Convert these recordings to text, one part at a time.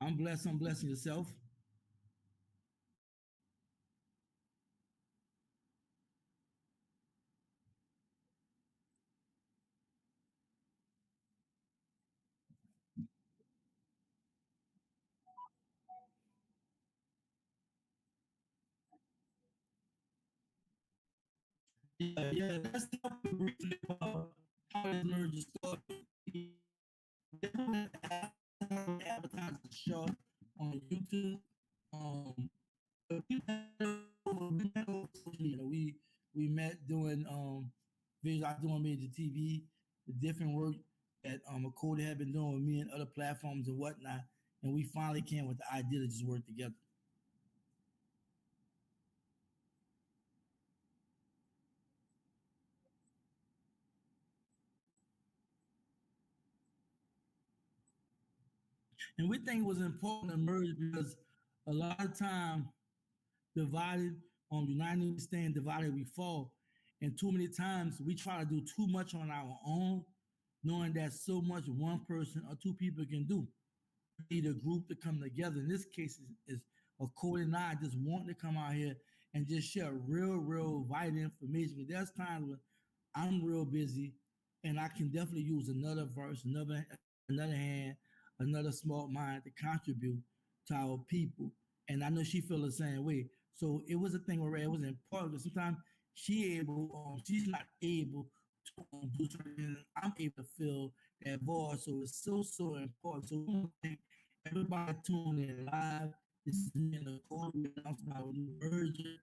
I'm blessed. I'm blessing yourself. Yeah. Let's talk briefly about how this merger started. They advertise the show on YouTube. Um, but we met doing videos. I doing major TV, the different work that Achoti had been doing with me and other platforms and whatnot, and we finally came with the idea to just work together. And we think it was important to merge because a lot of time divided united we stand, divided we fall. And too many times we try to do too much on our own, knowing that so much one person or two people can do. We need a group to come together. In this case, is Achoti and I just want to come out here and just share real vital information. There's times when I'm real busy and I can definitely use another verse, another hand, another smart mind to contribute to our people. And I know she feel the same way. So it was a thing where it was important because sometimes she's not able to do something. I'm able to fill that void. So it's so important. So we want to thank everybody tuning in live. This is me and the code. We announced our new version.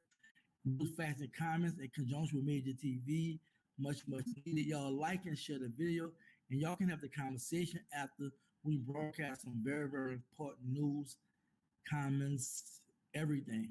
News, facts, and comments in conjunction with Major TV. Much needed. Y'all like and share the video, and y'all can have the conversation after we broadcast some very important news, comments, everything.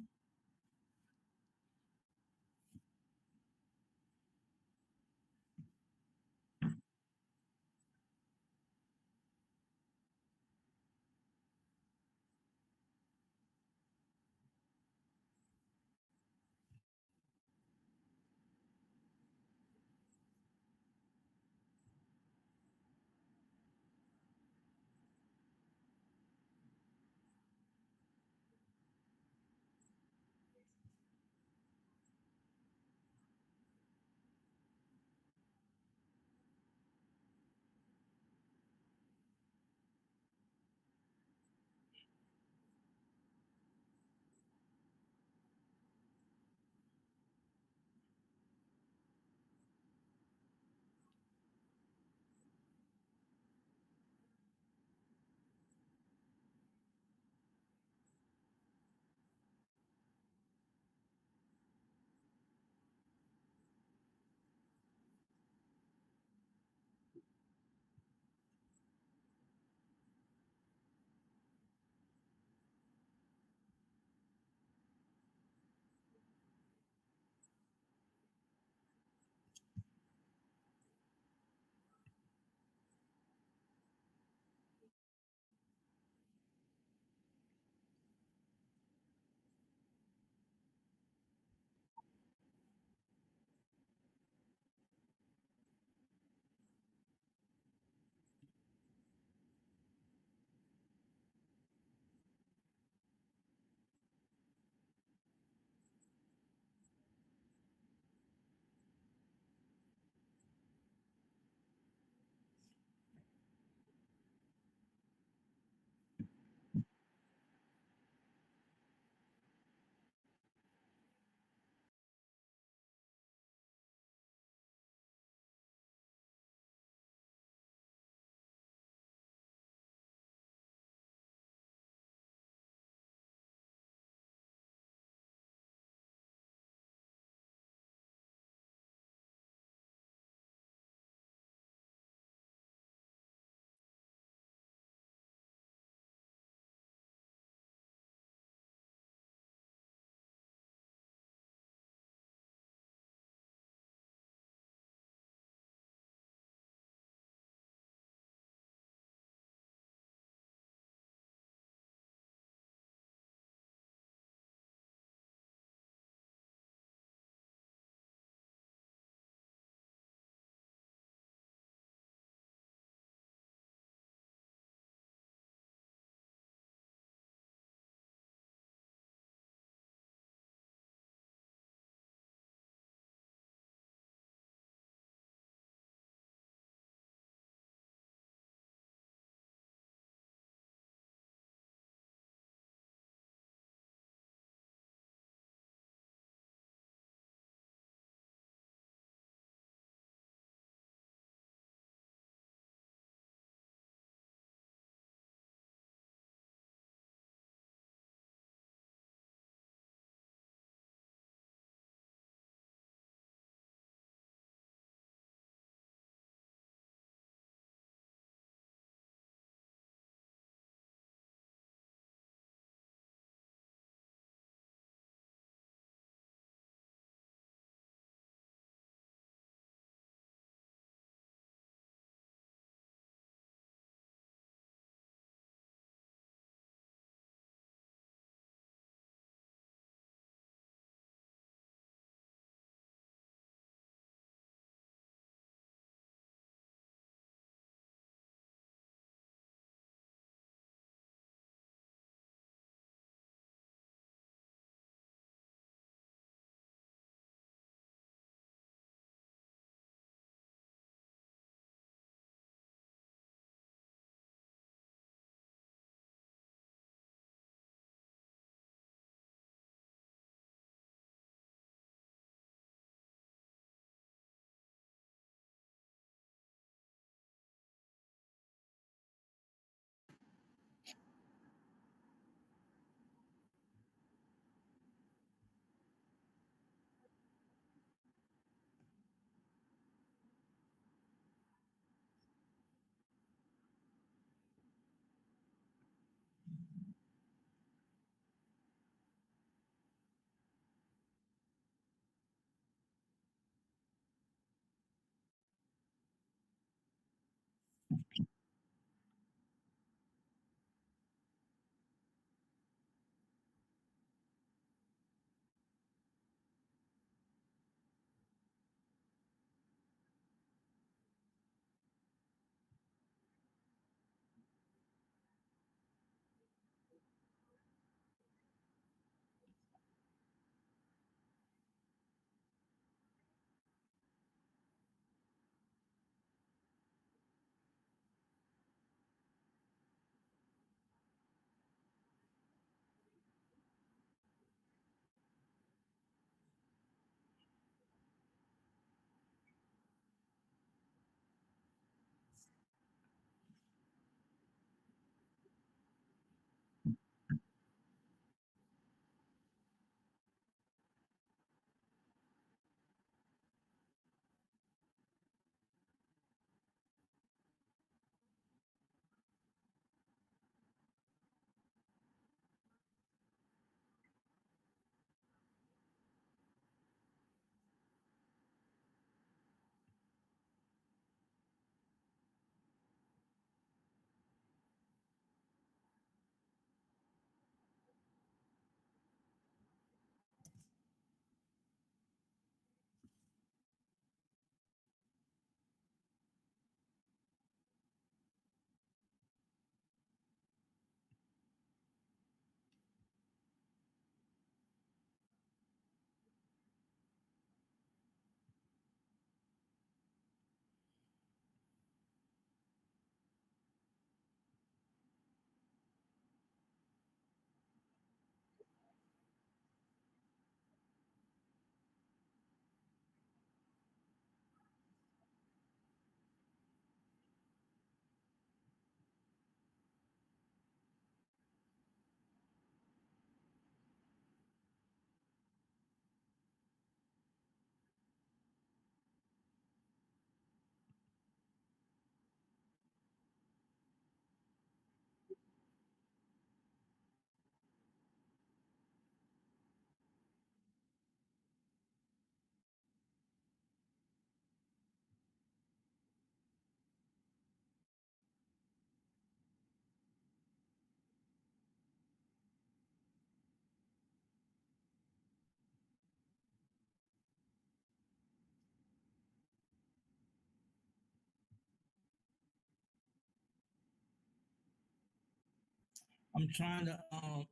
I'm trying to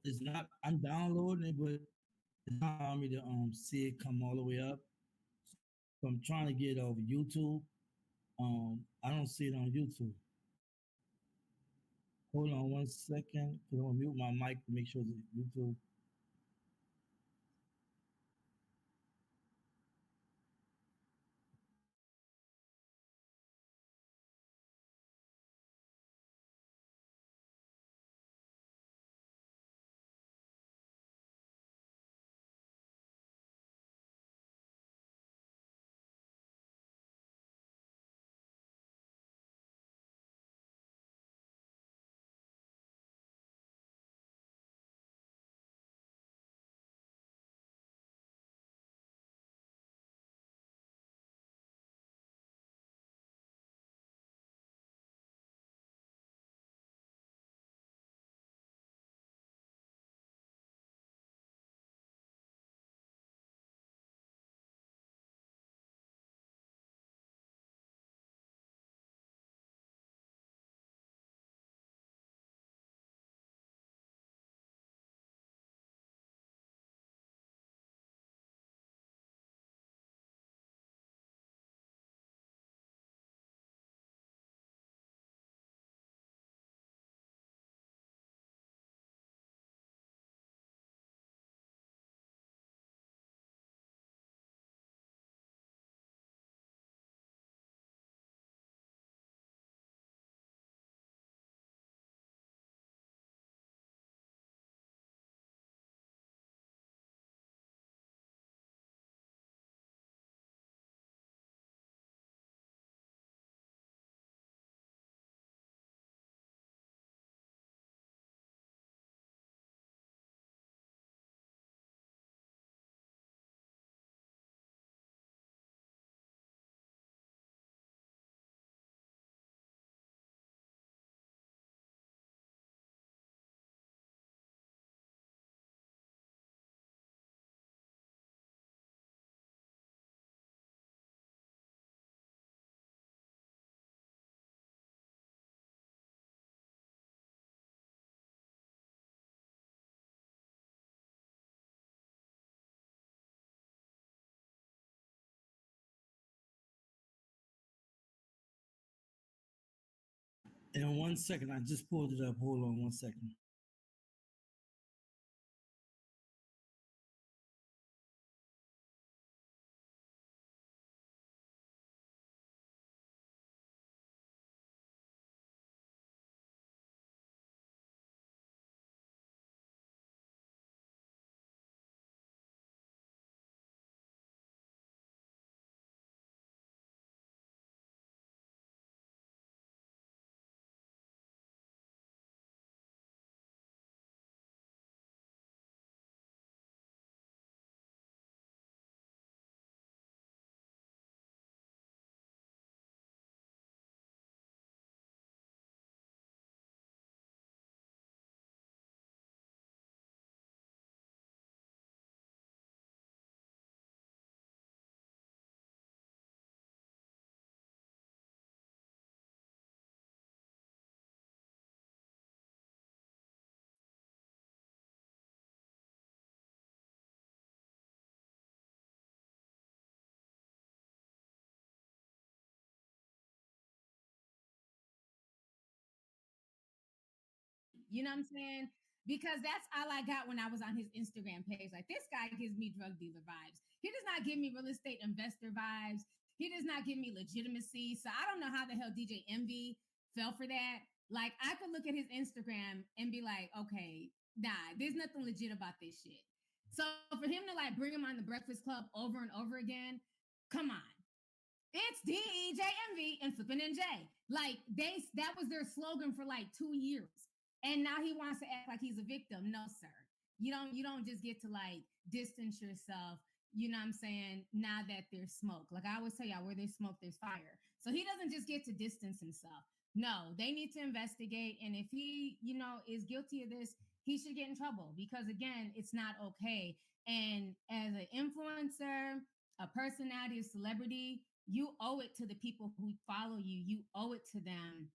it's not I'm downloading it, but it's not allowing me to see it come all the way up. So I'm trying to get it over YouTube. I don't see it on YouTube. Hold on one second, because I'm gonna mute my mic to make sure it's YouTube. And 1 second, I just pulled it up. Hold on 1 second. You know what I'm saying? Because that's all I got when I was on his Instagram page. Like, this guy gives me drug dealer vibes. He does not give me real estate investor vibes. He does not give me legitimacy. So I don't know how the hell DJ Envy fell for that. Like, I could look at his Instagram and be like, okay, nah, there's nothing legit about this shit. So for him to like bring him on the Breakfast Club over and over again, come on. It's DJMV and Flippin' NJ. Like, that was their slogan for like 2 years. And now he wants to act like he's a victim. No, sir. You don't just get to like distance yourself, you know what I'm saying, now that there's smoke. Like I always tell y'all, where there's smoke, there's fire. So he doesn't just get to distance himself. No, they need to investigate. And if he, is guilty of this, he should get in trouble because again, it's not okay. And as an influencer, a personality, a celebrity, you owe it to the people who follow you. You owe it to them.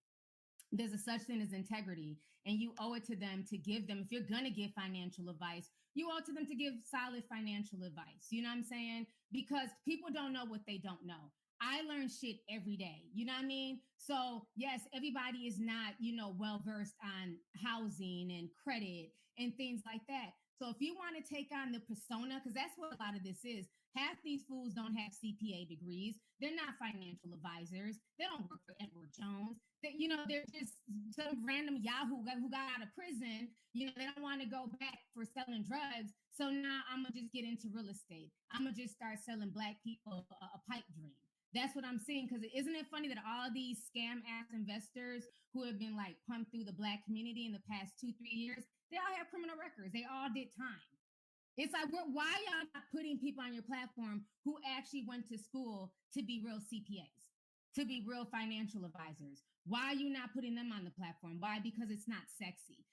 There's a such thing as integrity, and you owe it to them to give them, if you're going to give financial advice, you owe it to them to give solid financial advice. You know what I'm saying? Because people don't know what they don't know. I learn shit every day. You know what I mean? So, yes, everybody is not, well versed on housing and credit and things like that. So, if you want to take on the persona, because that's what a lot of this is, half these fools don't have CPA degrees. They're not financial advisors. They don't work for Edward Jones. They're just some random Yahoo who got out of prison. They don't want to go back for selling drugs. So now I'm gonna just get into real estate. I'm gonna just start selling black people a pipe dream. That's what I'm seeing. Because isn't it funny that all these scam ass investors who have been like pumped through the black community in the past 2-3 years, they all have criminal records. They all did time. It's like, why y'all not putting people on your platform who actually went to school to be real CPAs, to be real financial advisors? Why are you not putting them on the platform? Why? Because it's not sexy.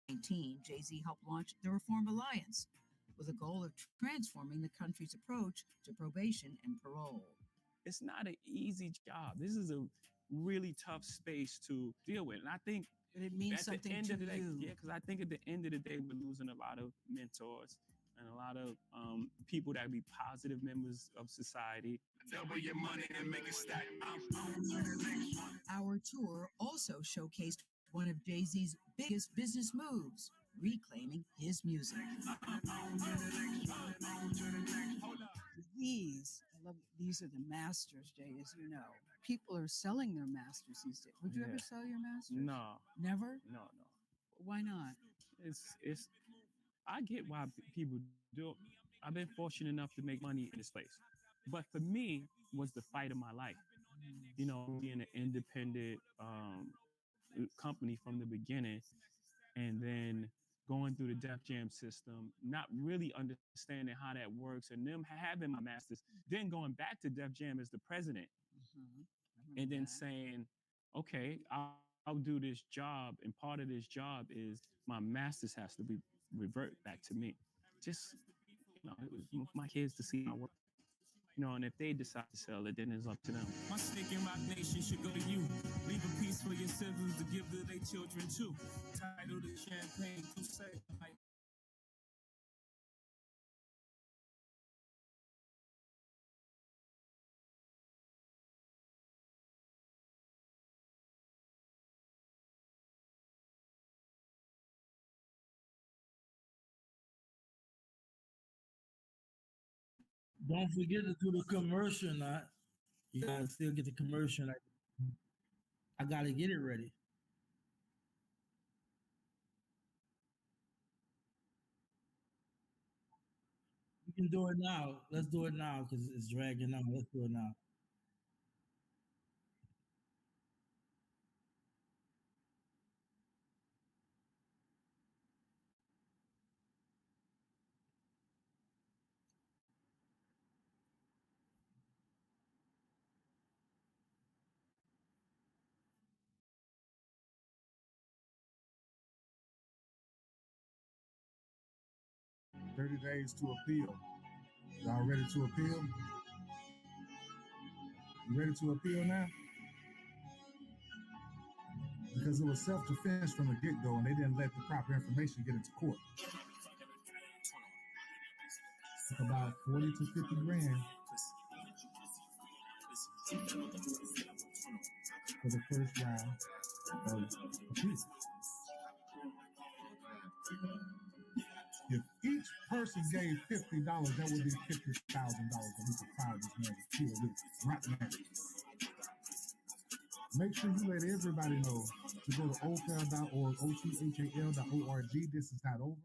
2019, Jay-Z helped launch the Reform Alliance with a goal of transforming the country's approach to probation and parole. It's not an easy job. This is a really tough space to deal with. And I think it means something to you. Yeah, because I think at the end of the day, we're losing a lot of mentors and a lot of people that be positive members of society. Double your money and make it stack. Our tour also showcased one of Jay-Z's biggest business moves, reclaiming his music. These are the masters, Jay, as you know. People are selling their masters these days. Would you ever sell your masters? No. Never? No. Why not? It's I get why people do it. I've been fortunate enough to make money in this place. But for me, was the fight of my life. You know, being an independent company from the beginning, and then going through the Def Jam system, not really understanding how that works, and them having my masters, then going back to Def Jam as the president, and then saying, okay, I'll do this job, and part of this job is my masters has to be revert back to me. Just, you know, it was my kids to see my work. You know, and if they decide to sell it, then it's up to them. My stick in Rock Nation should go to you. Leave a piece for your siblings to give to their children too. Title the champagne crusade. Like Don't forget to do the commercial. Not you gotta still get the commercial. I gotta get it ready. We can do it now. Let's do it now because it's dragging on. Let's do it now. Days to appeal. Y'all ready to appeal? You ready to appeal now? Because it was self-defense from the get-go and they didn't let the proper information get into court. Took about 40 to 50 grand for the first round of appeal. If each person gave $50, that would be $50,000 that we could file this man to appeal with right now. Make sure you let everybody know to go to othal.org, othal.org. This is not over.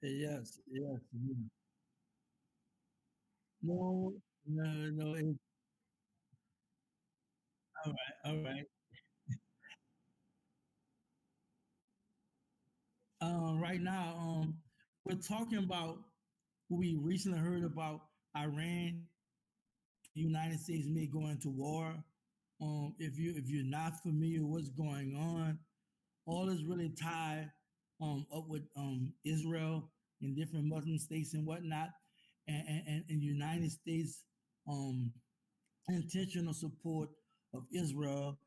Yes, yes. No, no, no. All right, all right. Right now, we're talking about what we recently heard about Iran, the United States may go into war. If you're not familiar with what's going on, all is really tied up with Israel and different Muslim states and whatnot, and United States um, intentional support of Israel,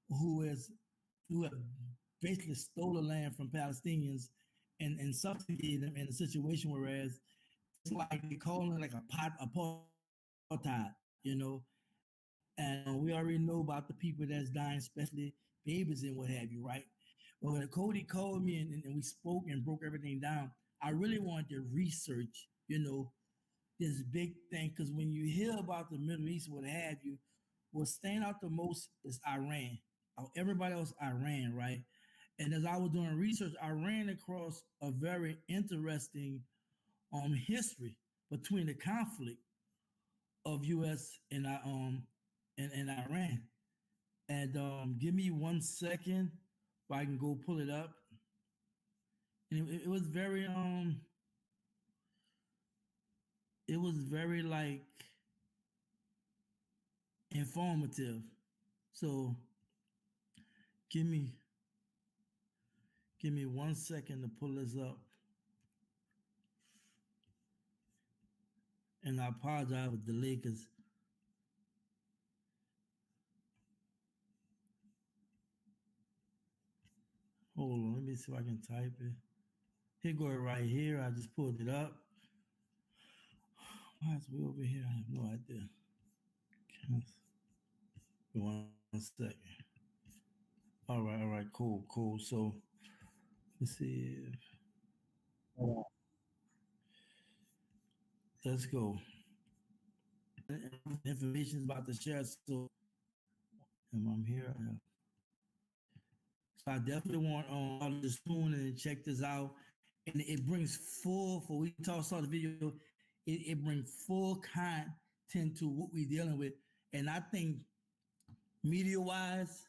who is who have basically stolen land from Palestinians and subjugated them in a situation, whereas it's like they call it like a apartheid, you know. And we already know about the people that's dying, especially babies and what have you, right? But when Cody called me and we spoke and broke everything down, I really wanted to research, this big thing, because when you hear about the Middle East, what have you, what stand out the most is Iran. Everybody else, Iran, right? And as I was doing research, I ran across a very interesting history between the conflict of U.S. and Iran. And give me 1 second, so I can go pull it up. And it was very like informative. So give me give me 1 second to pull this up. And I apologize for the delay because hold on, let me see if I can type it. Here go it right here. I just pulled it up. Why is we over here? I have no idea. 1 second. All right, cool. So let's see. Let's go. Information about the share. So I'm here. So I definitely want all to tune and check this out. And it brings full, for we saw the video, it brings full content to what we're dealing with. And I think media wise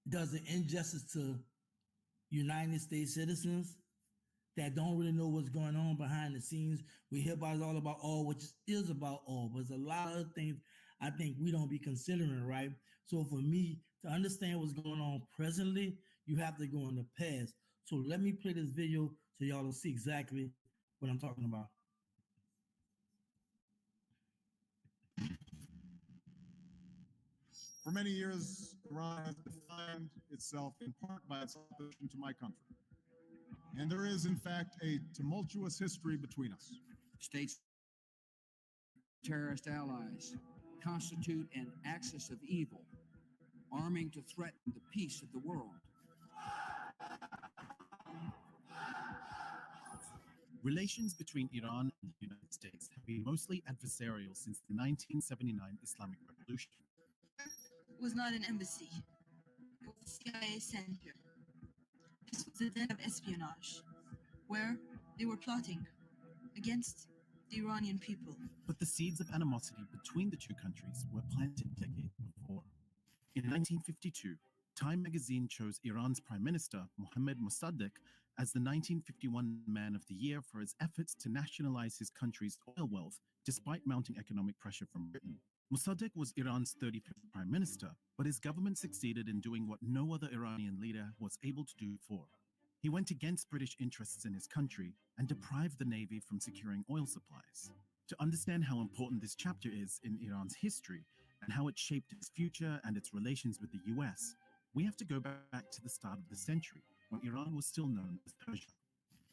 does an injustice to United States citizens that don't really know what's going on behind the scenes. We hear about it all about all, which is about all, but there's a lot of things I think we don't be considering, right? So for me to understand what's going on presently, you have to go in the past. So let me play this video so y'all will see exactly what I'm talking about. For many years, Iran has defined itself in part by its opposition to my country. And there is, in fact, a tumultuous history between us. States terrorist allies constitute an axis of evil, arming to threaten the peace of the world. Relations between Iran and the United States have been mostly adversarial since the 1979 Islamic Revolution. It was not an embassy. It was a CIA center. This was a den of espionage, where they were plotting against the Iranian people. But the seeds of animosity between the two countries were planted decades before. In 1952, Time magazine chose Iran's Prime Minister, Mohammad Mossadegh, as the 1951 Man of the Year for his efforts to nationalize his country's oil wealth despite mounting economic pressure from Britain. Mossadegh was Iran's 35th Prime Minister, but his government succeeded in doing what no other Iranian leader was able to do before. He went against British interests in his country and deprived the Navy from securing oil supplies. To understand how important this chapter is in Iran's history and how it shaped its future and its relations with the US, we have to go back to the start of the century, when Iran was still known as Persia.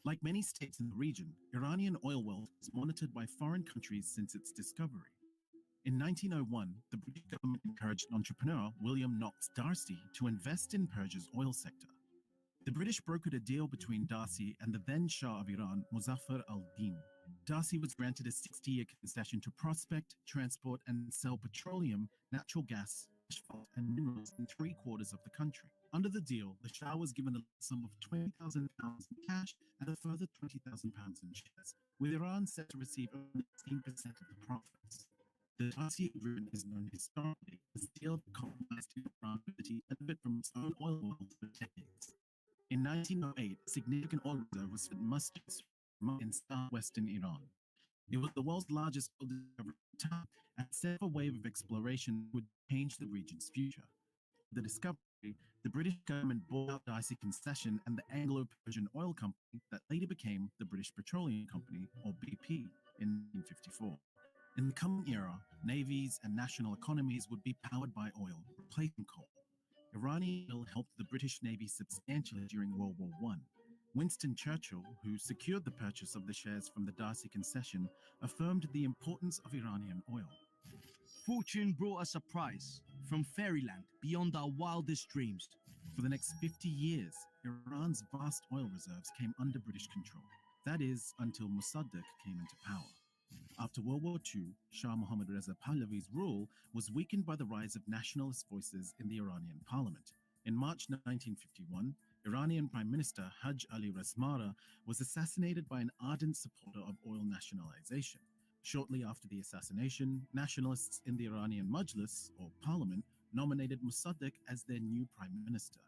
Like many states in the region, Iranian oil wealth was monitored by foreign countries since its discovery. In 1901, the British government encouraged entrepreneur William Knox Darcy to invest in Persia's oil sector. The British brokered a deal between Darcy and the then Shah of Iran, Muzaffar al-Din. Darcy was granted a 60-year concession to prospect, transport, and sell petroleum, natural gas, asphalt, and minerals in 3/4 of the country. Under the deal, the Shah was given a sum of £20,000 in cash and a further £20,000 in shares, with Iran set to receive only 16% of the profits. The Darcy agreement is known historically as the deal that compromised Iran's ability to benefit from its own oil wealth for decades. In 1908, a significant oil reserve was at Muscat in southwestern Iran. It was the world's largest oil discovery at the time and set off a wave of exploration that would change the region's future. The discovery, the British government bought out Darcy Concession and the Anglo-Persian Oil Company that later became the British Petroleum Company, or BP, in 1954. In the coming era, navies and national economies would be powered by oil, replacing coal. Iranian oil helped the British Navy substantially during World War I. Winston Churchill, who secured the purchase of the shares from the Darcy Concession, affirmed the importance of Iranian oil. Fortune brought us a prize from fairyland beyond our wildest dreams. For the next 50 years, Iran's vast oil reserves came under British control. That is, until Mossadegh came into power. After World War II, Shah Mohammad Reza Pahlavi's rule was weakened by the rise of nationalist voices in the Iranian parliament. In March 1951, Iranian Prime Minister Haj Ali Resmara was assassinated by an ardent supporter of oil nationalization. Shortly after the assassination, nationalists in the Iranian Majlis, or parliament, nominated Mossadegh as their new prime minister.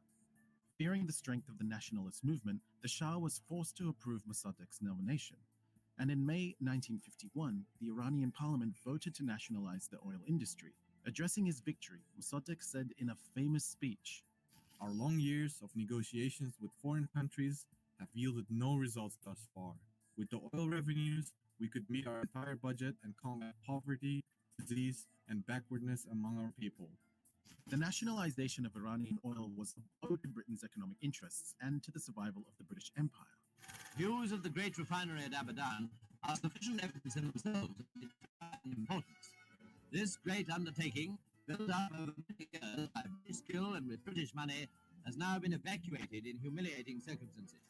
Fearing the strength of the nationalist movement, the Shah was forced to approve Mossadegh's nomination. And in May 1951, the Iranian parliament voted to nationalize the oil industry. Addressing his victory, Mossadegh said in a famous speech, "Our long years of negotiations with foreign countries have yielded no results thus far. With the oil revenues, we could meet our entire budget and combat poverty, disease, and backwardness among our people." The nationalization of Iranian oil was a blow to Britain's economic interests and to the survival of the British Empire. Views of the great refinery at Abadan are sufficient evidence in themselves of its importance. This great undertaking, built up over many years by British skill and with British money, has now been evacuated in humiliating circumstances.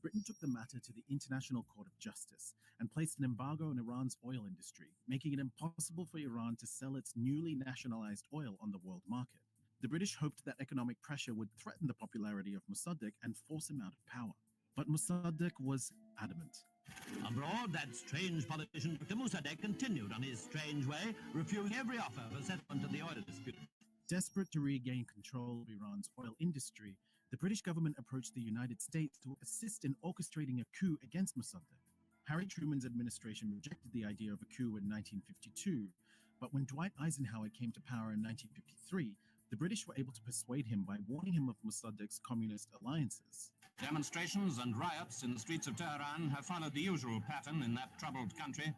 Britain took the matter to the International Court of Justice and placed an embargo on Iran's oil industry, making it impossible for Iran to sell its newly nationalized oil on the world market. The British hoped that economic pressure would threaten the popularity of Mossadegh and force him out of power. But Mossadegh was adamant. Abroad, that strange politician, Dr. Mossadegh, continued on his strange way, refusing every offer of a settlement of the oil dispute. Desperate to regain control of Iran's oil industry, the British government approached the United States to assist in orchestrating a coup against Mossadegh. Harry Truman's administration rejected the idea of a coup in 1952, but when Dwight Eisenhower came to power in 1953, the British were able to persuade him by warning him of Mossadegh's communist alliances. Demonstrations and riots in the streets of Tehran have followed the usual pattern in that troubled country.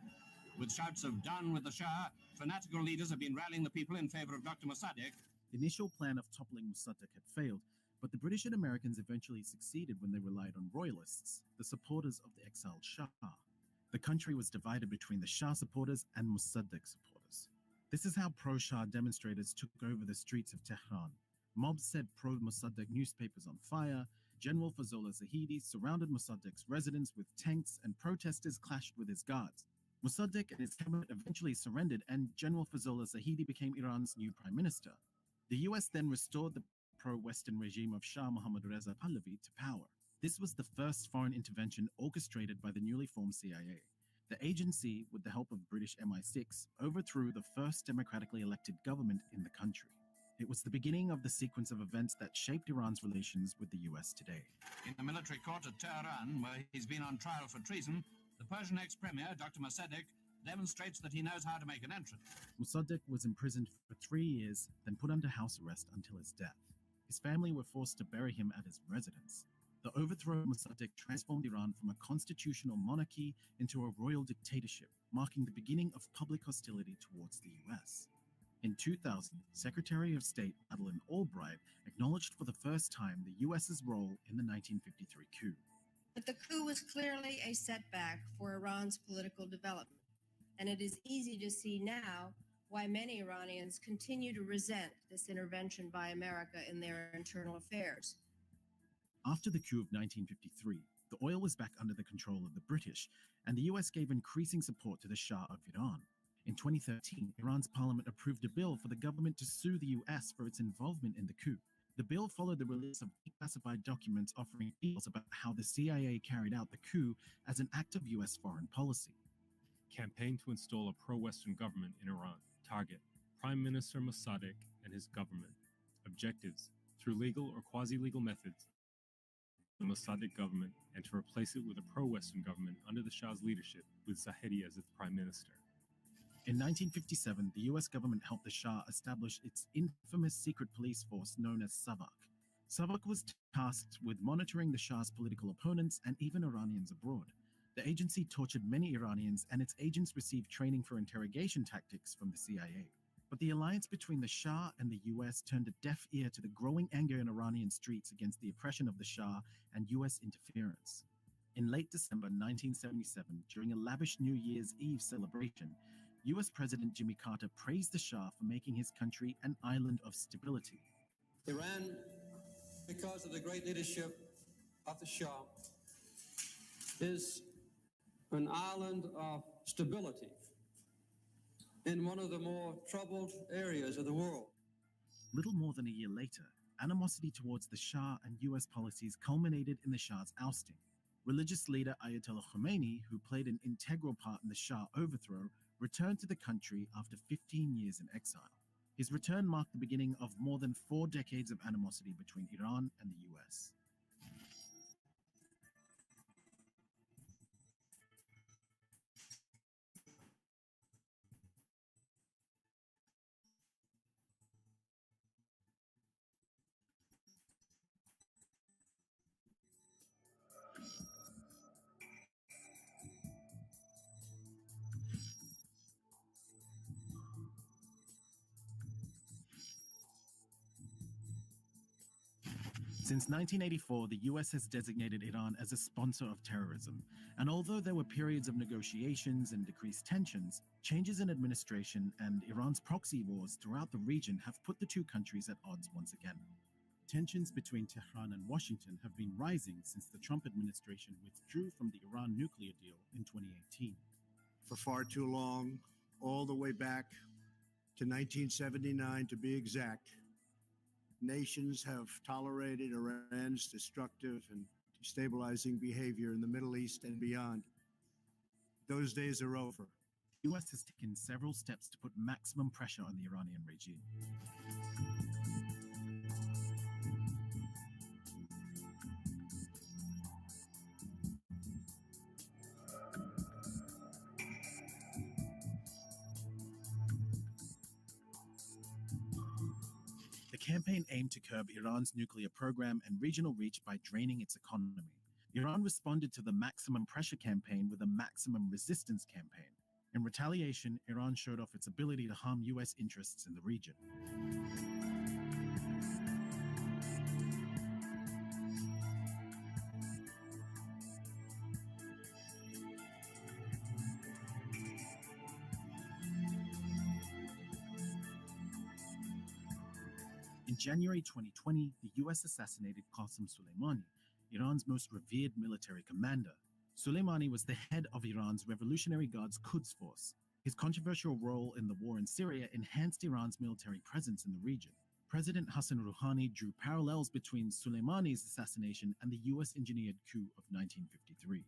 With shouts of "down with the Shah," fanatical leaders have been rallying the people in favor of Dr. Mossadegh. The initial plan of toppling Mossadegh had failed, but the British and Americans eventually succeeded when they relied on royalists, the supporters of the exiled Shah. The country was divided between the Shah supporters and Mossadegh supporters. This is how pro-Shah demonstrators took over the streets of Tehran. Mobs set pro-Mossadegh newspapers on fire. General Fazollah Zahedi surrounded Mossadegh's residence with tanks, and protesters clashed with his guards. Mossadegh and his cabinet eventually surrendered, and General Fazollah Zahedi became Iran's new prime minister. The US then restored the pro-Western regime of Shah Mohammad Reza Pahlavi to power. This was the first foreign intervention orchestrated by the newly formed CIA. The agency, with the help of British MI6, overthrew the first democratically elected government in the country. It was the beginning of the sequence of events that shaped Iran's relations with the US today. In the military court at Tehran, where he's been on trial for treason, the Persian ex-premier, Dr. Mossadegh, demonstrates that he knows how to make an entrance. Mossadegh was imprisoned for 3 years, then put under house arrest until his death. His family were forced to bury him at his residence. The overthrow of Mossadegh transformed Iran from a constitutional monarchy into a royal dictatorship, marking the beginning of public hostility towards the US. In 2000, Secretary of State Madeleine Albright acknowledged for the first time the US's role in the 1953 coup. But the coup was clearly a setback for Iran's political development, and it is easy to see now why many Iranians continue to resent this intervention by America in their internal affairs. After the coup of 1953, the oil was back under the control of the British, and the US gave increasing support to the Shah of Iran. In 2013, Iran's parliament approved a bill for the government to sue the US for its involvement in the coup. The bill followed the release of declassified documents offering details about how the CIA carried out the coup as an act of U.S. foreign policy. Campaign to install a pro-Western government in Iran. Target: Prime Minister Mossadegh and his government. Objectives: through legal or quasi-legal methods, the Mossadegh government, and to replace it with a pro-Western government under the Shah's leadership with Zahedi as its prime minister. In 1957, the US government helped the Shah establish its infamous secret police force known as Savak. Savak was tasked with monitoring the Shah's political opponents and even Iranians abroad. The agency tortured many Iranians, and its agents received training for interrogation tactics from the CIA. But the alliance between the Shah and the US turned a deaf ear to the growing anger in Iranian streets against the oppression of the Shah and US interference. In late December 1977, during a lavish New Year's Eve celebration, US President Jimmy Carter praised the Shah for making his country an island of stability. Iran, because of the great leadership of the Shah, is an island of stability in one of the more troubled areas of the world. Little more than a year later, animosity towards the Shah and US policies culminated in the Shah's ousting. Religious leader Ayatollah Khomeini, who played an integral part in the Shah overthrow, returned to the country after 15 years in exile. His return marked the beginning of more than 4 decades of animosity between Iran and the US. Since 1984, the US has designated Iran as a sponsor of terrorism, and although there were periods of negotiations and decreased tensions, changes in administration and Iran's proxy wars throughout the region have put the two countries at odds once again. Tensions between Tehran and Washington have been rising since the Trump administration withdrew from the Iran nuclear deal in 2018. For far too long, all the way back to 1979 to be exact, nations have tolerated Iran's destructive and destabilizing behavior in the Middle East and beyond. Those days are over. The US has taken several steps to put maximum pressure on the Iranian regime. The campaign aimed to curb Iran's nuclear program and regional reach by draining its economy. Iran responded to the maximum pressure campaign with a maximum resistance campaign. In retaliation, Iran showed off its ability to harm US interests in the region. In January 2020, the US assassinated Qasem Soleimani, Iran's most revered military commander. Soleimani was the head of Iran's Revolutionary Guards Quds Force. His controversial role in the war in Syria enhanced Iran's military presence in the region. President Hassan Rouhani drew parallels between Soleimani's assassination and the US-engineered coup of 1953.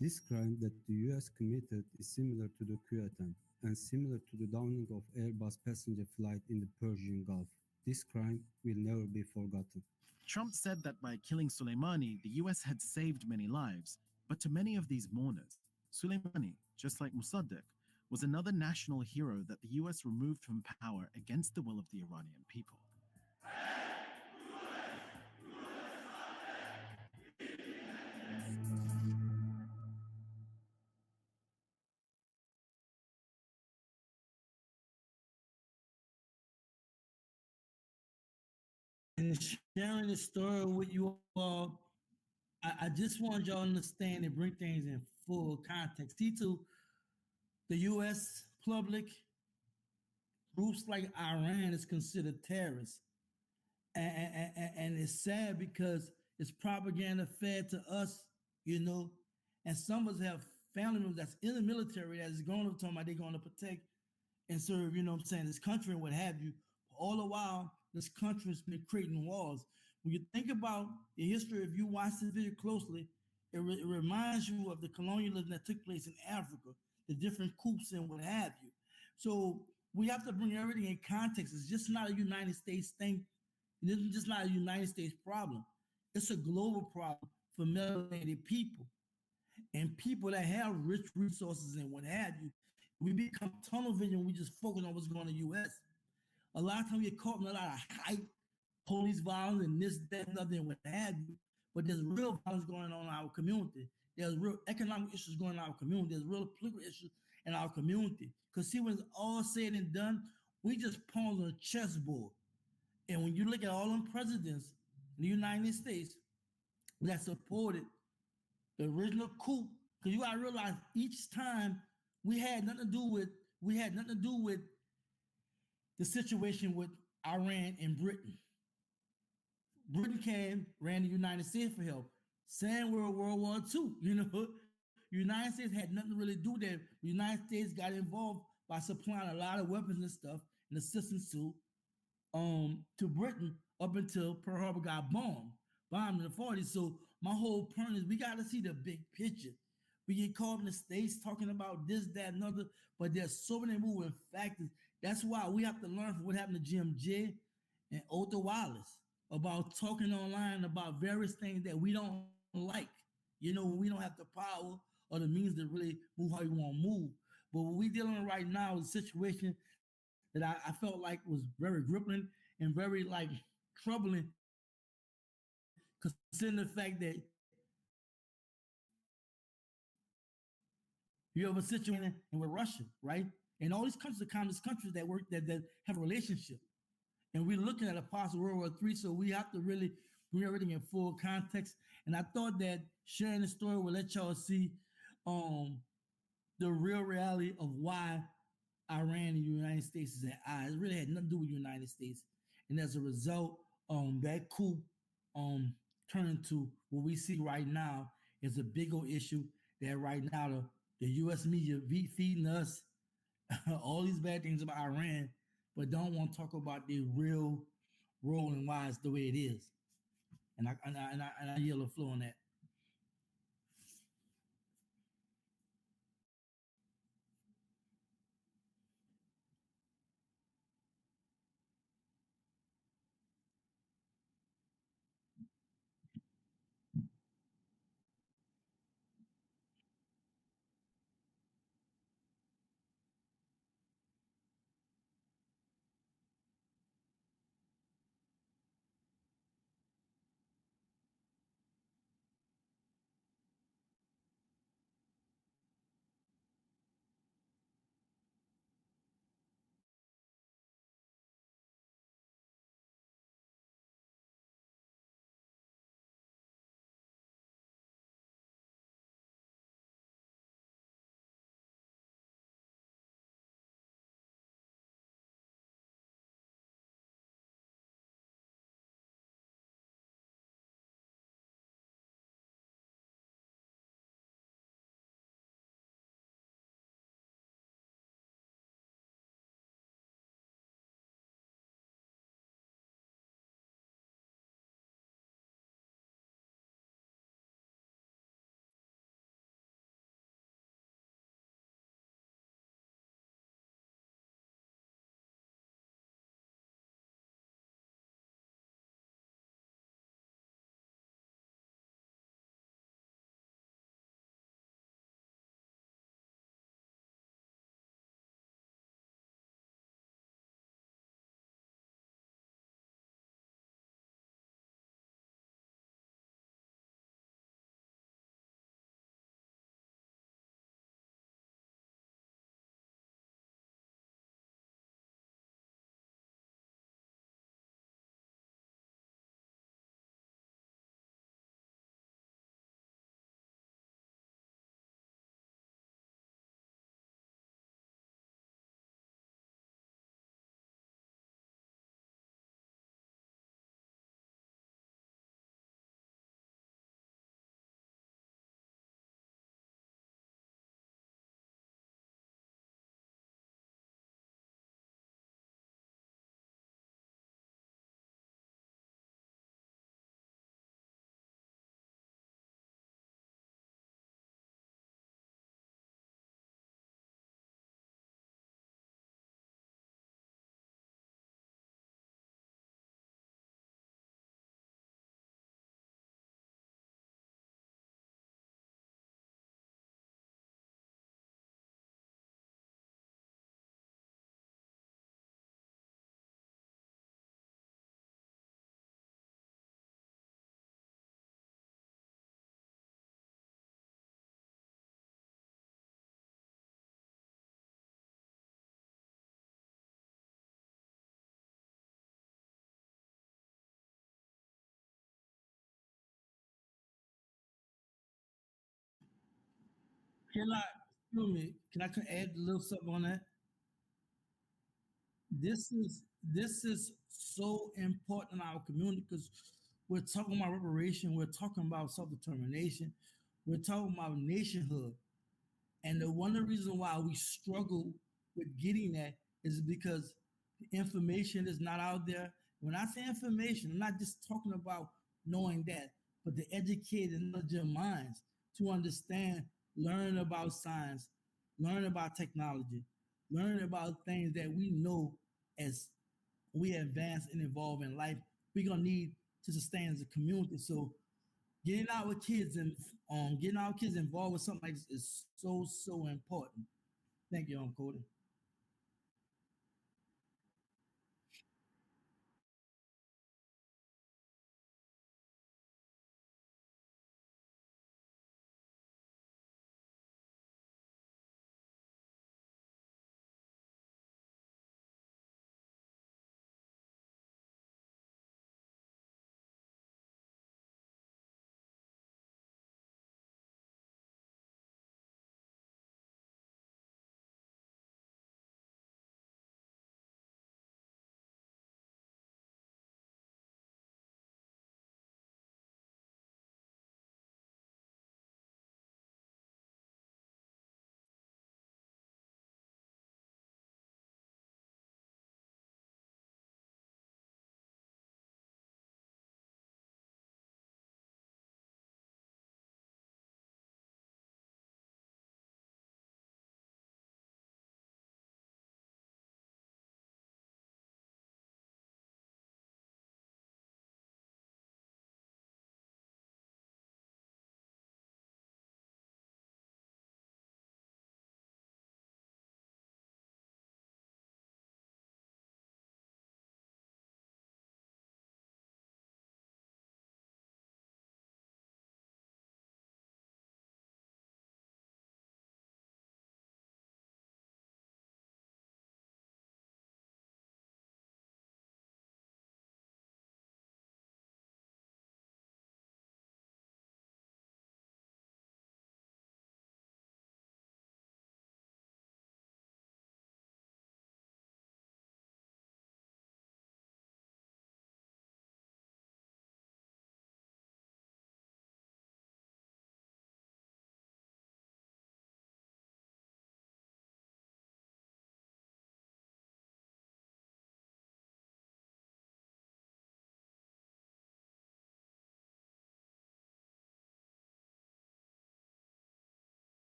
This crime that the US committed is similar to the coup attempt and similar to the downing of Airbus passenger flight in the Persian Gulf. This crime will never be forgotten. Trump said that by killing Soleimani, the US had saved many lives. But to many of these mourners, Soleimani, just like Mossadegh, was another national hero that the US removed from power against the will of the Iranian people. And sharing this story with you all, I just want y'all to understand and bring things in full context. See, to the U.S. public, groups like Iran is considered terrorists. And it's sad because it's propaganda fed to us, you know, and some of us have family members that's in the military that's going to they're going to protect and serve, you know what I'm saying, this country and what have you. All the while, this country has been creating wars. When you think about the history, if you watch this video closely, it reminds you of the colonialism that took place in Africa, the different coups and what have you. So we have to bring everything in context. It's just not a United States thing. It's just not a United States problem. It's a global problem for melanated people and people that have rich resources and what have you. We become tunnel vision. We just focus on what's going on in the U.S. A lot of times we get caught in a lot of hype, police violence, and this, that, and other, and what have you. But there's real violence going on in our community. There's real economic issues going on in our community. There's real political issues in our community. Because see, when it's all said and done, we just pawns on a chessboard. And when you look at all them presidents in the United States that supported the original coup, because you gotta realize each time we had nothing to do with the situation with Iran and Britain. Britain came, ran the United States for help. Same World War II, the United States had nothing to really do there. The United States got involved by supplying a lot of weapons and stuff and assistance to Britain up until Pearl Harbor got bombed in the 40s. So my whole point is we got to see the big picture. We get caught in the States talking about this, that, and other, but there's so many moving factors. That's why we have to learn from what happened to Jim J and Othal Wallace about talking online about various things that we don't like. When we don't have the power or the means to really move how we want to move. But what we're dealing with right now is a situation that I felt like was very crippling and very troubling, considering the fact that you have a situation and with Russia, right? And all these countries are communist countries that work that have a relationship. And we're looking at a possible World War III, so we have to really bring everything in full context. And I thought that sharing the story will let y'all see the real reality of why Iran and the United States is at odds. It really had nothing to do with the United States. And as a result, that coup turned into what we see right now is a big old issue that right now the U.S. media feeding us all these bad things about Iran, but don't want to talk about the real role and why it's the way it is. And I yield the floor on that. Can I, excuse me, can I add a little something on that? This is so important in our community because we're talking about reparation, we're talking about self-determination, we're talking about nationhood. And the one of the reasons why we struggle with getting that is because the information is not out there. When I say information, I'm not just talking about knowing that, but the educated intelligent minds to understand, learn about science, learn about technology, learn about things that we know as we advance and evolve in life, we're gonna need to sustain as a community. So getting our kids involved with something like this is so important. Thank you, Cody.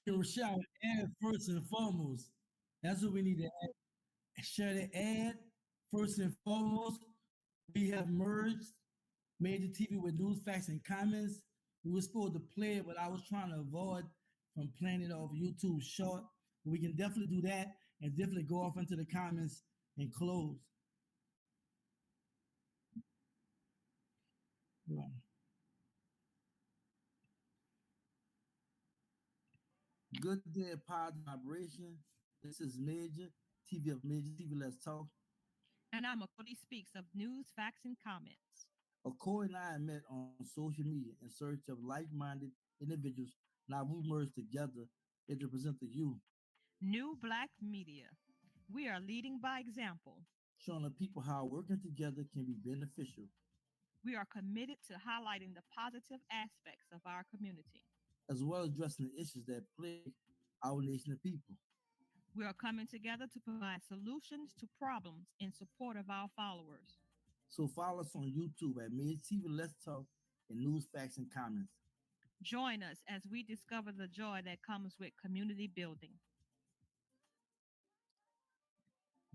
Rashad, ad first and foremost. That's what we need to add. Share the ad first and foremost. We have merged Major TV with news, facts, and comments. We were supposed to play it, but I was trying to avoid from playing it off YouTube short. We can definitely do that and definitely go off into the comments and close. Right. Good day, positive vibration. This is Major TV of Major TV. Let's talk. And I'm Achoti Speaks of News, Facts, and Comments. Achoti and I met on social media in search of like-minded individuals. Now we merged together and to present to you, New Black Media. We are leading by example. showing the people how working together can be beneficial, We are committed to highlighting the positive aspects of our community. as well as addressing the issues that plague our nation of people. We are coming together to provide solutions to problems in support of our followers. So follow us on YouTube at Mid TV Let's Talk and News, Facts, and Comments. Join us as we discover the joy that comes with community building.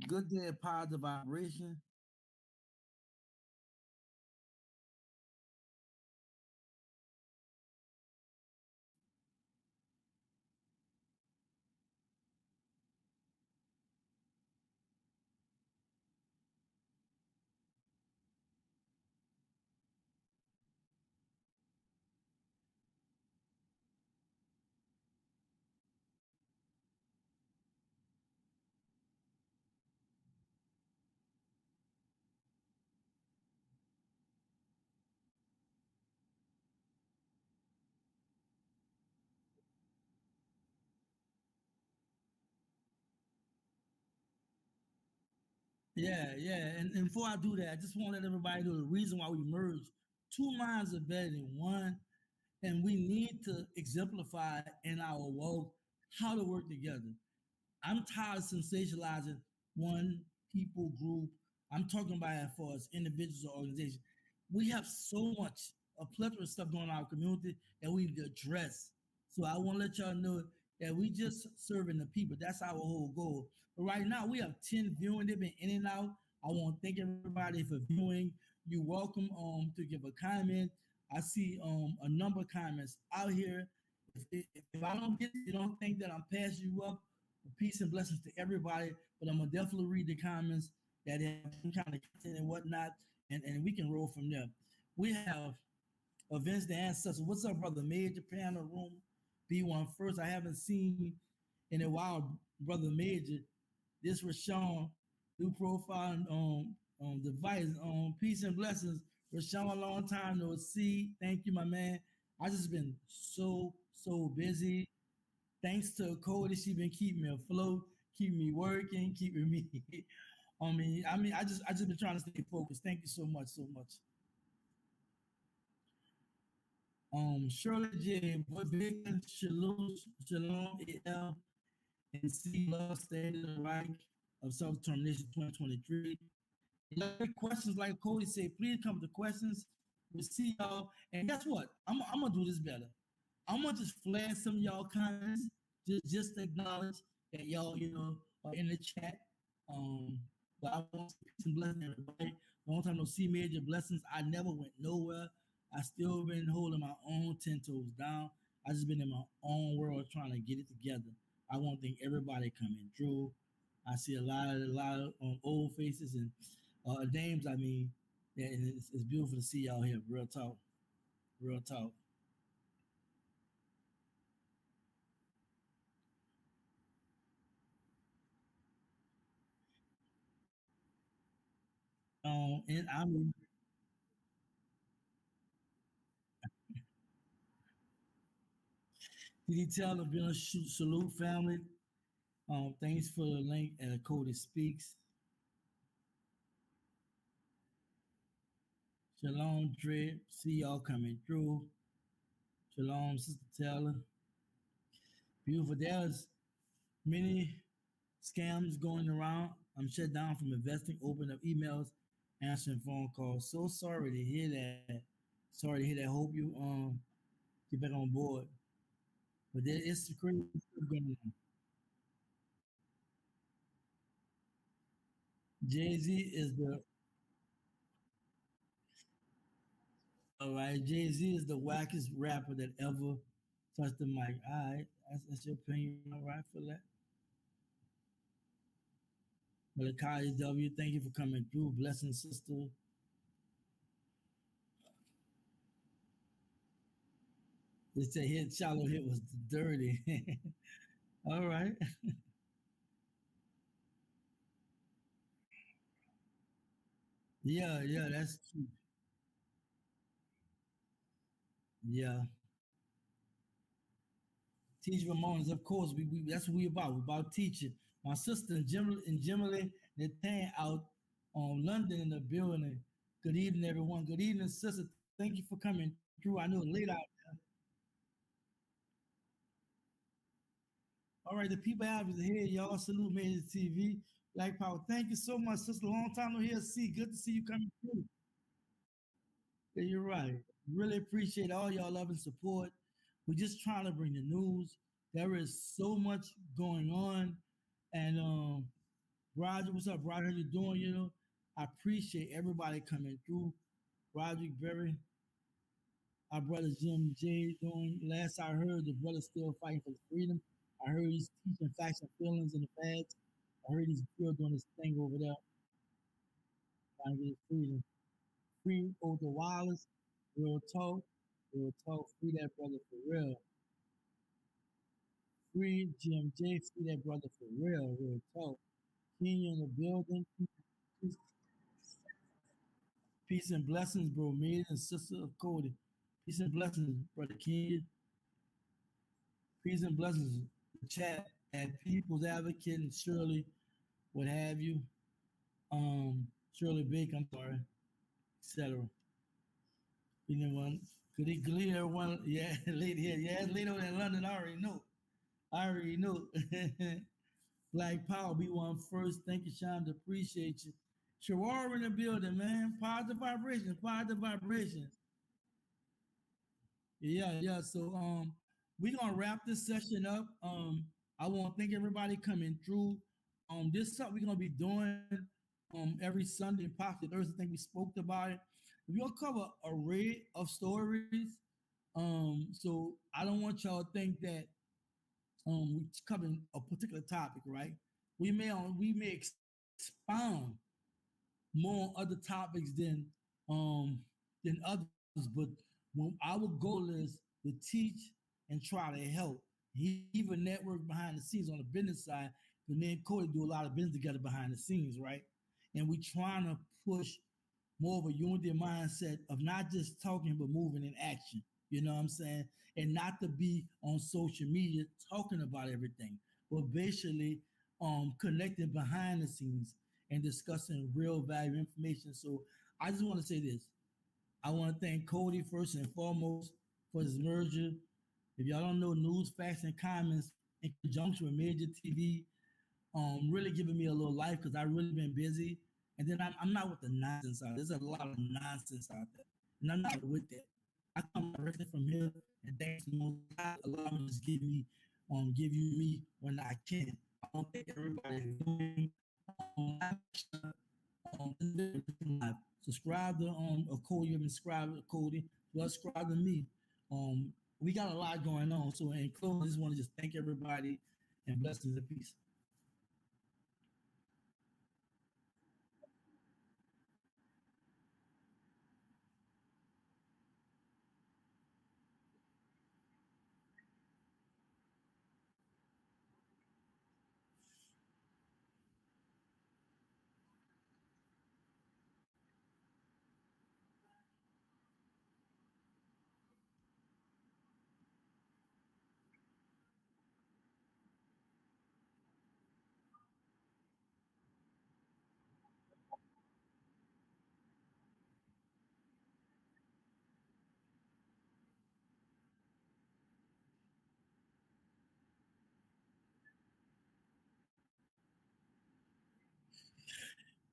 Good day, positive vibration. Yeah. And before I do that, I just want to let everybody know the reason why we merged. Two minds are better than one, and we need to exemplify in our work how to work together. I'm tired of sensationalizing one people group. I'm talking about it for us individuals or organizations. We have so much, a plethora of stuff going on in our community that we need to address. So I want to let y'all know that we just serving the people. That's our whole goal. But right now we have 10 viewing. They've been in and out. I want to thank everybody for viewing. You're welcome to give a comment. I see a number of comments out here. If I don't get it, you don't think that I'm passing you up. Peace and blessings to everybody. But I'm gonna definitely read the comments that have some kind of content and whatnot, and we can roll from there. We have Vince the Ancestor. What's up, brother? Major Panel Room B1 first. I haven't seen in a while, brother Major. This was Rashawn, new profile on device. Peace and blessings. Rashawn, a long time no see. Thank you, my man. I just been so busy. Thanks to Cody, she been keeping me afloat, keeping me working, keeping me. I just been trying to stay focused. Thank you so much. Shirley J, Boy Bacon, Shalom, AL, and C Love Standing Right of Self-Determination 2023. If you have questions, like Cody said, please come to questions. We'll see y'all. And guess what? I'm gonna do this better. I'm gonna just flash some of y'all comments, just to acknowledge that y'all, are in the chat. But I want to peace and blessings everybody. Long time no see, major blessings. I never went nowhere. I still been holding my own 10 toes down. I just been in my own world trying to get it together. I want to thank everybody coming through. I see a lot of old faces and names. I mean, yeah, and it's beautiful to see y'all here. Real talk. And I mean, did he tell the Bill Salute family? Thanks for the link at Cody Speaks. Shalom, Dre. See y'all coming through. Shalom, Sister Taylor. Beautiful. There's many scams going around. I'm shut down from investing, opening up emails, answering phone calls. So sorry to hear that. Hope you get back on board. But there is crazy stuff going on. Jay-Z is the all right. Jay-Z is the wackest rapper that ever touched the mic. All right, that's your opinion. All right for that. Malachi W, thank you for coming through. Blessing, sister. They say hit shallow hit was dirty. All right. Yeah, that's true. Yeah. Teachable moments, of course. We that's what we about. We about teaching. My sister and Jimmy Nathan out on London in the building. Good evening, everyone. Good evening, sister. Thank you for coming through. I know it's late out there. All right, the people out here, y'all. Salute Major TV. Black Power. Thank you so much, sister. Long time no here. See, good to see you coming through. Yeah, you're right. Really appreciate all y'all love and support. We're just trying to bring the news. There is so much going on. And Roger, what's up, Roger? How you doing? You know, I appreciate everybody coming through. Roger Berry, our brother Jim J doing. Last I heard, the brother's still fighting for freedom. I heard he's teaching facts and feelings in the feds. I heard he's still doing his thing over there, trying to get his freedom. Free Othal Wallace, real talk, free that brother for real. Free Jim J, free that brother for real talk. Kenya in the building. Peace and blessings, bro. Me and sister of Cody. Peace and blessings, brother Kenya. Peace and blessings. The chat at People's Advocate and Shirley, what have you. Shirley Bake, I'm sorry, etc. You know what? Good everyone. Yeah, late here. Yeah, it's late over in London. I already know. Black Power, be one first. Thank you, Sean. Appreciate you. Sherwar in the building, man. Positive vibrations, positive vibrations. Yeah. So we're gonna wrap this session up. I want to thank everybody coming through. This is something we're gonna be doing every Sunday and possibly Thursday. I think we spoke about it. We're gonna cover an array of stories. So I don't want y'all to think that we covering a particular topic, right? We may expound more on other topics than others, but when our goal is to teach and try to help. He even network behind the scenes on the business side, because me and Cody do a lot of business together behind the scenes, right? And we trying to push more of a unity mindset of not just talking but moving in action. You know what I'm saying? And not to be on social media talking about everything, but basically connecting behind the scenes and discussing real value information. So I just want to say this. I want to thank Cody first and foremost for his merger. If y'all don't know, news, facts, and comments in conjunction with Major TV, really giving me a little life because I've really been busy. And then I'm not with the nonsense out there. There's a lot of nonsense out there. And I'm not with that. I come directly from here, and thanks to most God, allow me to just give you me when I can. I want to thank everybody for doing subscribe to Cody, and subscribe to Cody, plus subscribe to me. We got a lot going on. So in closing, I just want to just thank everybody and blessings and peace.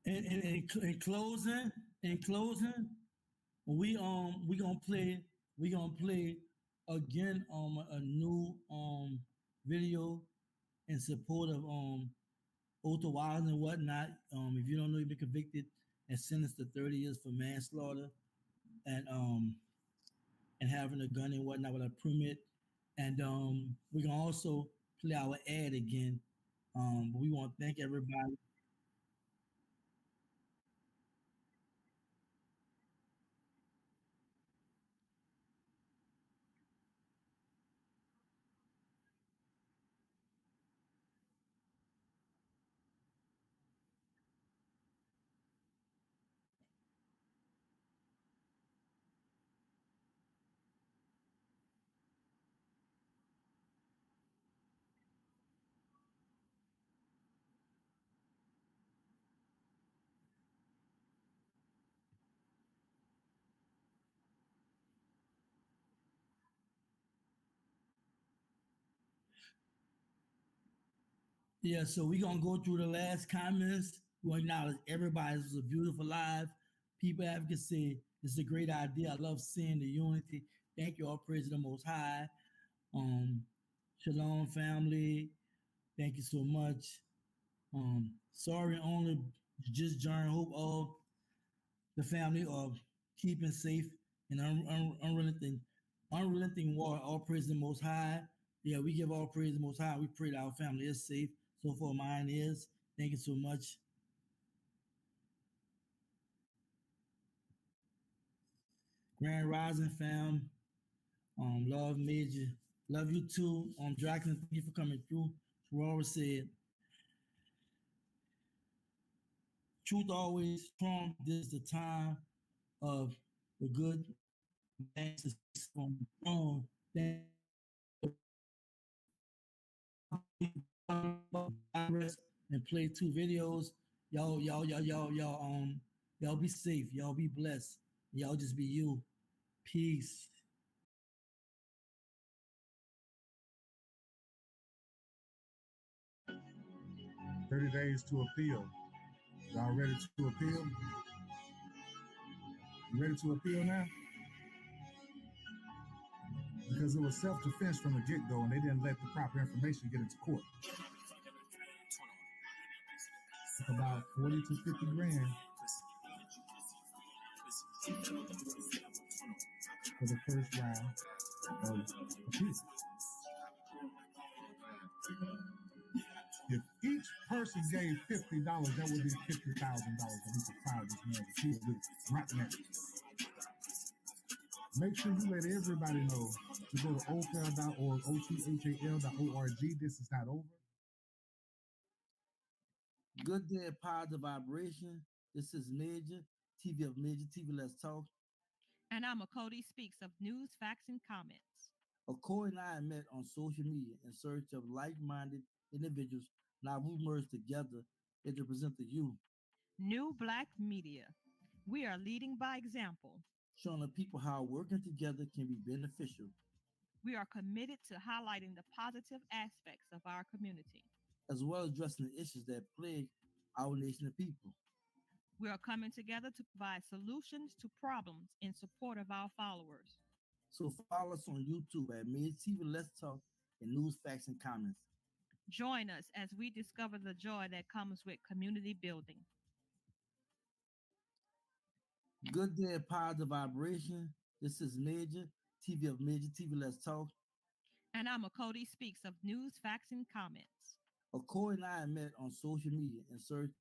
In closing, we gonna play again a new video in support of Othal Wallace and whatnot. If you don't know, he's been convicted and sentenced to 30 years for manslaughter and having a gun and whatnot with a permit. And we can also play our ad again. But we want to thank everybody. Yeah, so we're gonna go through the last comments. We acknowledge everybody. This was a beautiful live. People advocacy. It's a great idea. I love seeing the unity. Thank you all, praise the Most High. Shalom, family. Thank you so much. Sorry, only just joined. Hope all the family are keeping safe and unrelenting war. All praise the Most High. Yeah, we give all praise the Most High. We pray that our family is safe. So far, mine is. Thank you so much. Grand Rising fam. Love Major. Love you too. Jacqueline, thank you for coming through. Aurora said, truth always strong. This is the time of the good man to from throne. And play 2 videos. Y'all be safe. Y'all be blessed. Y'all just be you. Peace. 30 days to appeal. Y'all ready to appeal? You ready to appeal now? Because it was self-defense from the get-go and they didn't let the proper information get into court. It's about 40 to 50 grand for the first round of appeal. If each person gave $50, that would be $50,000 that we could file this man's appeal with right now. Make sure you let everybody know to go to othal.org, othal.org. This is not over. Good day, positive vibration. This is Major, TV of Major, TV Let's Talk. And I'm Achoti Speaks of News, Facts, and Comments. Achoti and I met on social media in search of like-minded individuals. Now we merged together and to present to you New Black Media. We are leading by example, showing the people how working together can be beneficial. We are committed to highlighting the positive aspects of our community, as well as addressing the issues that plague our nation of people. We are coming together to provide solutions to problems in support of our followers. So follow us on YouTube at Major TV Let's Talk and News, Facts, and Comments. Join us as we discover the joy that comes with community building. Good day, positive vibration. This is Major, TV of Major, TV Let's Talk. And I'm Achoti Speaks of News, Facts, and Comments. Achoti and I met on social media in search